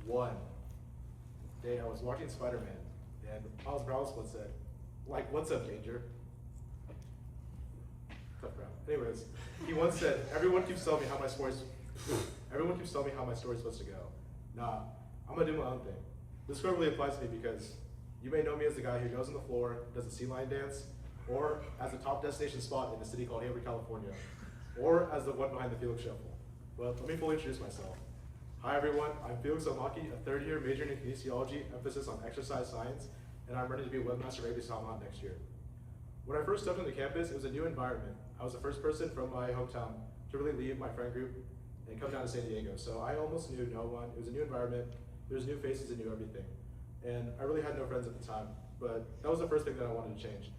one day I was watching Spider-Man, and Miles Morales once said, like, "What's up, Danger?" Tough crowd. Anyways, he once said, everyone keeps telling me how my story's supposed to go. Nah, I'm gonna do my own thing. This quote really applies to me because you may know me as the guy who goes on the floor, does a sea lion dance, or as a top destination spot in a city called Hayward, California, or as the one behind the Felix Shuffle. But let me fully introduce myself. Hi everyone, I'm Felix Omaque, a third-year majoring in kinesiology, emphasis on exercise science, and I'm ready to be webmaster of AB Samahan next year. When I first stepped onto campus, it was a new environment. I was the first person from my hometown to really leave my friend group and come down to San Diego. So I almost knew no one. It was a new environment. There was new faces and new everything. And I really had no friends at the time, but that was the first thing that I wanted to change.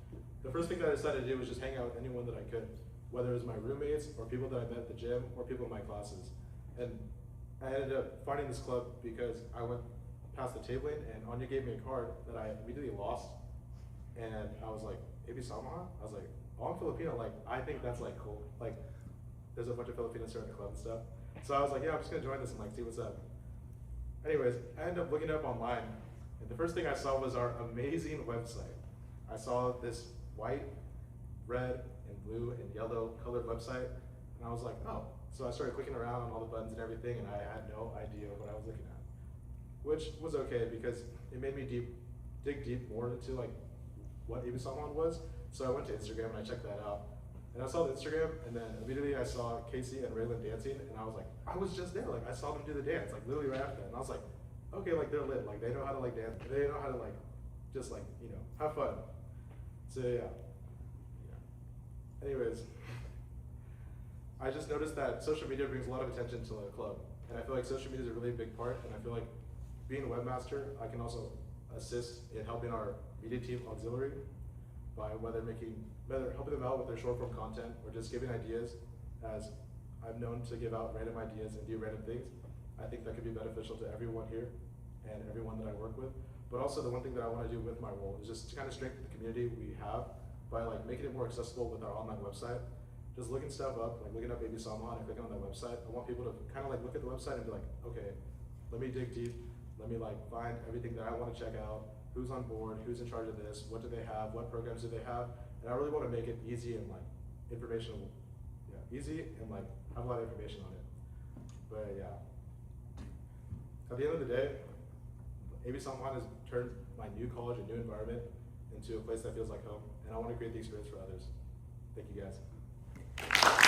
The first thing that I decided to do was just hang out with anyone that I could, whether it was my roommates or people that I met at the gym or people in my classes. And I ended up finding this club because I went past the tabling and Anya gave me a card that I immediately lost. And I was like, AB Samahan? I was like, oh, I'm Filipino, like, I think that's like cool. Like, there's a bunch of Filipinos here in the club and stuff. So I was like, yeah, I'm just gonna join this and like see what's up. Anyways, I ended up looking it up online, and the first thing I saw was our amazing website. I saw this white, red, and blue, and yellow colored website, and I was like, oh. So I started clicking around on all the buttons and everything, and I had no idea what I was looking at. Which was okay, because it made me dig deep more into like what AB Samahan was. So I went to Instagram and I checked that out. And I saw the Instagram, and then immediately I saw Casey and Raylan dancing, and I was like, I was just there, like I saw them do the dance, like literally right after that. And I was like, okay, like they're lit, like they know how to like dance, they know how to like, just like, you know, have fun. So yeah. Anyways, I just noticed that social media brings a lot of attention to the club. And I feel like social media is a really big part, and I feel like being a webmaster, I can also assist in helping our media team auxiliary by whether helping them out with their short form content or just giving ideas, as I'm known to give out random ideas and do random things. I think that could be beneficial to everyone here and everyone that I work with. But also the one thing that I want to do with my role is just to kind of strengthen the community we have by like making it more accessible with our online website. Just looking stuff up, like looking up AB Samahan and clicking on that website. I want people to kind of like look at the website and be like, okay, let me dig deep. Let me like find everything that I want to check out. Who's on board, who's in charge of this, what do they have, what programs do they have, and I really want to make it easy and like informational, easy and like have a lot of information on it. But yeah, at the end of the day, AB Samahan has turned my new college, a new environment, into a place that feels like home, and I want to create the experience for others. Thank you guys.